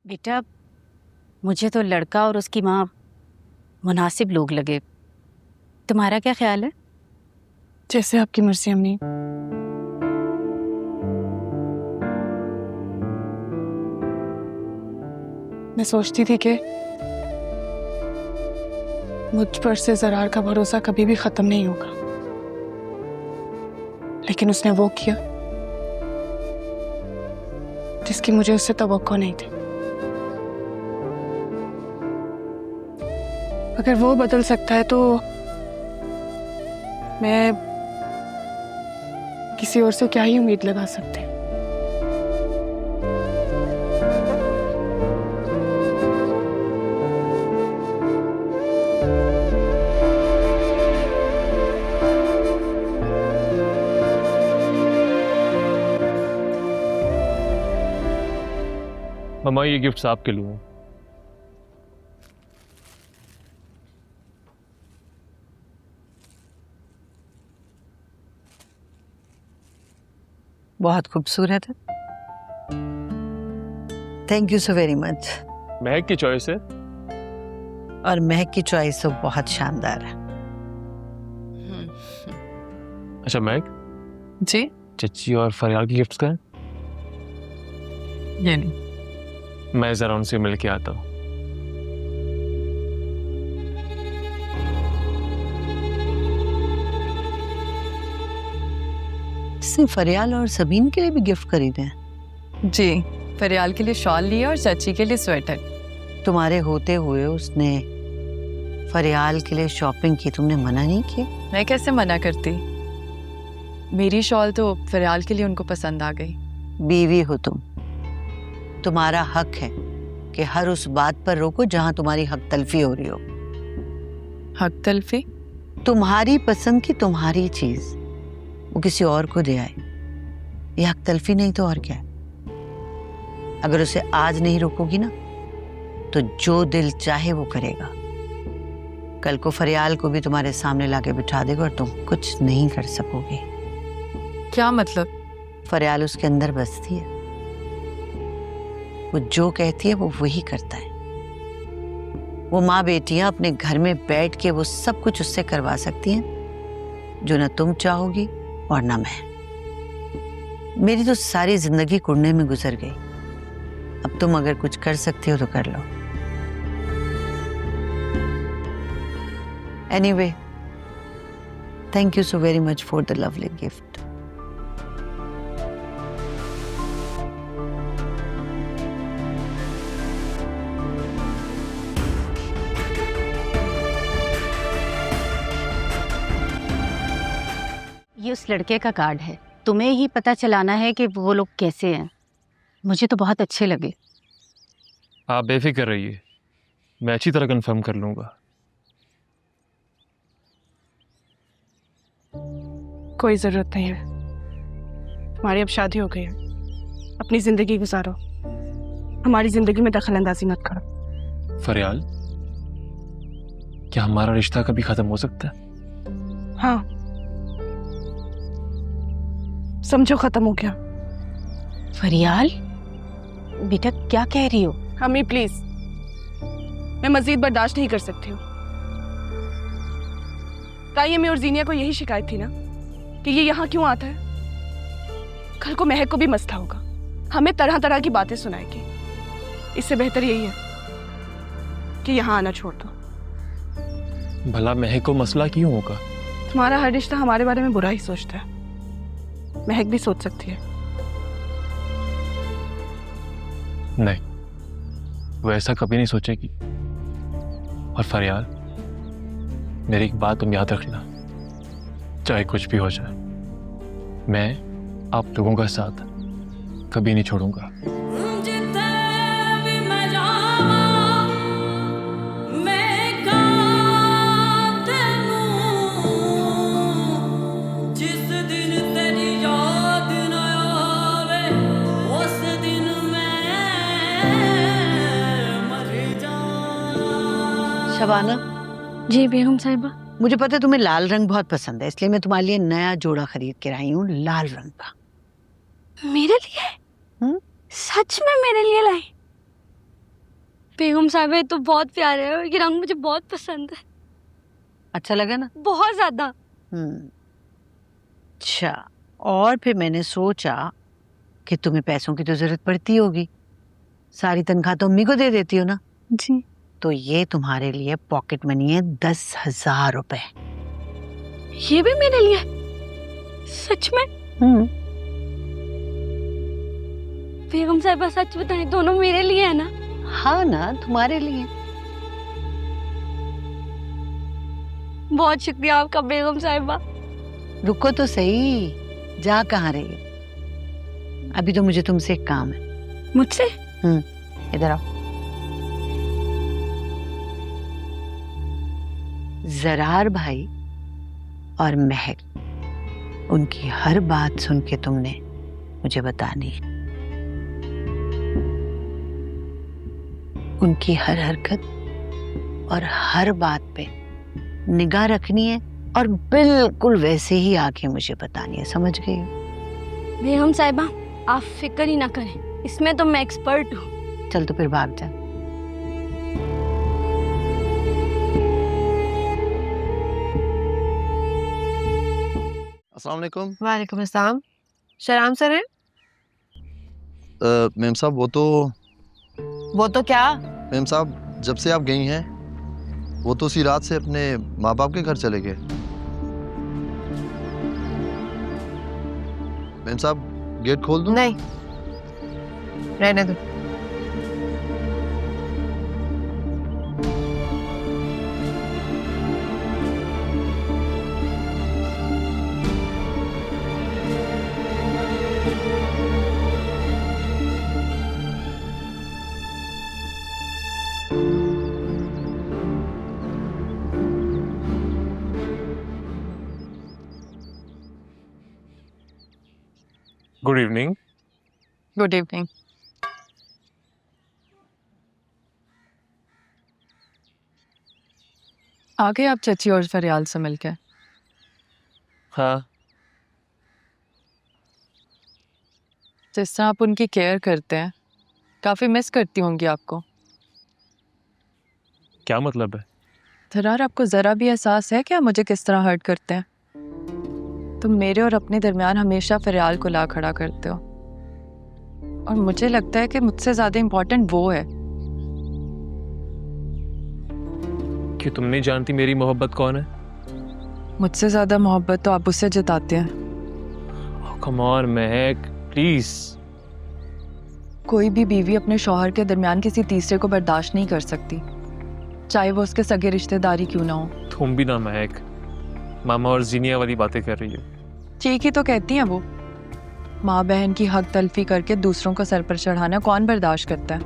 बेटा, मुझे तो लड़का और उसकी माँ मुनासिब लोग लगे। तुम्हारा क्या ख्याल है? जैसे आपकी मर्जी अम्मी। मैं सोचती थी कि मुझ पर से ज़रार का भरोसा कभी भी खत्म नहीं होगा, लेकिन उसने वो किया जिसकी मुझे उससे तवक्को नहीं थी। अगर वो बदल सकता है तो मैं किसी और से क्या ही उम्मीद लगा सकती। मम्मा, ये गिफ्ट्स आपके लिए हैं। बहुत खूबसूरत है। Thank you so very much. महक की चॉइस है। और महक की चॉइस तो बहुत शानदार है। अच्छा महक जी, चच्ची और फरियाल की गिफ्ट्स का है? ये नहीं। मैं जरा उनसे मिल के आता हूँ। इसने फरियाल और सबीन के लिए भी गिफ्ट खरीदे हैं? जी, फरियाल के लिए शॉल लिया और चाची के लिए स्वेटर। तुम्हारे होते हुए उसने फरियाल के लिए शॉपिंग की, तुमने मना नहीं किया? मैं कैसे मना करती? मेरी शॉल तो फरियाल के लिए उनको पसंद आ गई। बीवी हो तुम, तुम्हारा हक है कि हर उस बात पर रोको जहां तुम्हारी हक तलफी हो रही हो। हक तलफी? तुम्हारी पसंद की तुम्हारी चीज वो किसी और को दे आए, ये हक तलफी नहीं तो और क्या है? अगर उसे आज नहीं रोकोगी ना तो जो दिल चाहे वो करेगा। कल को फरियाल को भी तुम्हारे सामने लाके बिठा देगा और तुम कुछ नहीं कर सकोगे। क्या मतलब? फरियाल उसके अंदर बसती है, वो जो कहती है वो वही करता है। वो माँ बेटियां अपने घर में बैठ के वो सब कुछ उससे करवा सकती हैं जो ना तुम चाहोगी और ना मैं। मेरी तो सारी जिंदगी कुड़ने में गुजर गई, अब तुम अगर कुछ कर सकते हो तो कर लो। Anyway, thank you so very much for the lovely gift. ये उस लड़के का कार्ड है, तुम्हें ही पता चलाना है कि वो लोग कैसे हैं। मुझे तो बहुत अच्छे लगे। आप बेफिक्र रहिए, मैं अच्छी तरह कंफर्म कर लूंगा। कोई जरूरत नहीं है, तुम्हारी अब शादी हो गई है, अपनी जिंदगी गुजारो, हमारी जिंदगी में दखल अंदाजी मत करो। फरियाल, क्या हमारा रिश्ता कभी खत्म हो सकता है? हाँ, समझो खत्म हो गया। फरियाल बेटा, क्या कह रही हो? अम्मी प्लीज, मैं मजीद बर्दाश्त नहीं कर सकती हूँ। तायमी और जीनिया को यही शिकायत थी ना कि ये यहाँ क्यों आता है। कल को महक को भी मसला होगा, हमें तरह तरह की बातें सुनाएगी। इससे बेहतर यही है कि यहाँ आना छोड़ दो। भला महक को मसला क्यों होगा? तुम्हारा हर रिश्ता हमारे बारे में बुरा ही सोचता है, महक भी सोच सकती है। नहीं, वो ऐसा कभी नहीं सोचेगी। और फरियाल, मेरी एक बात तुम याद रखना, चाहे कुछ भी हो जाए, मैं आप लोगों का साथ कभी नहीं छोड़ूंगा। शबाना, जी बेगम साहिबा। मुझे पता है तुम्हें लाल रंग बहुत पसंद है, इसलिए मैं तुम्हारे लिए नया जोड़ा खरीद के आई हूँ, लाल रंग का। मेरे लिए? हम्म? सच में मेरे लिए लाई? बेगम साहिबा ये तो बहुत प्यारे है और ये रंग मुझे बहुत पसंद है, अच्छा लगा ना? बहुत ज्यादा। अच्छा, और फिर मैंने सोचा कि तुम्हें पैसों की तो जरूरत पड़ती होगी, सारी तनख्वाह तो अम्मी को दे देती हो ना, जी। तो ये तुम्हारे लिए पॉकेट मनी है 10,000 रुपए। ये भी मेरे लिए? सच में? बेगम साहिबा सच बताएं दोनों मेरे लिए है ना? हाँ ना, तुम्हारे लिए। बहुत शुक्रिया आपका बेगम साहिबा। रुको तो सही, जा कहाँ रही हो? अभी तो मुझे तुमसे एक काम है। मुझसे? इधर आओ। जरार भाई और महक, उनकी हर बात सुन के तुमने मुझे बतानी है। उनकी हर हरकत और हर बात पे निगाह रखनी है और बिल्कुल वैसे ही आके मुझे बतानी है, समझ गई हो? बेगम साहिबा आप फिक्र ही ना करें, इसमें तो मैं एक्सपर्ट हूँ। चल तो फिर भाग जा। अस्सलाम वालेकुम। वालेकुम अस्सलाम। शराम सर है? मैम साहब वो तो क्या? मैम साहब जब से आप गई हैं वो तो उसी रात से अपने माँ बाप के घर चले गए। मैम साहब गेट खोल दूं? नहीं, रहने दो। Good evening. Good evening. आ गए आप चची और फरियाल से मिलकर? हाँ, जिस तरह आप उनकी केयर करते हैं, काफ़ी मिस करती होंगी आपको। क्या मतलब है? थरार, आपको ज़रा भी एहसास है क्या मुझे किस तरह हर्ट करते हैं? तुम मेरे और अपने दरमियान हमेशा फरियाल को ला खड़ा करते हो, और मुझे लगता है कि मुझसे ज़्यादा इम्पोर्टेंट वो है। कि तुम नहीं जानती मेरी मोहब्बत कौन है? मुझसे ज़्यादा मोहब्बत तो आप उससे जताते हैं। Come on Mahak, please. कोई भी बीवी अपने शौहर के दरमियान किसी तीसरे को बर्दाश्त नहीं कर सकती, चाहे वो उसके सगे रिश्तेदारी क्यों ना हो। तुम भी ना महक, मामा और जीनिया वाली बातें कर रही हो। ठीक ही तो कहती हैं वो। माँ बहन की हक तलफी करके दूसरों को सर पर चढ़ाना कौन बर्दाश्त करता है?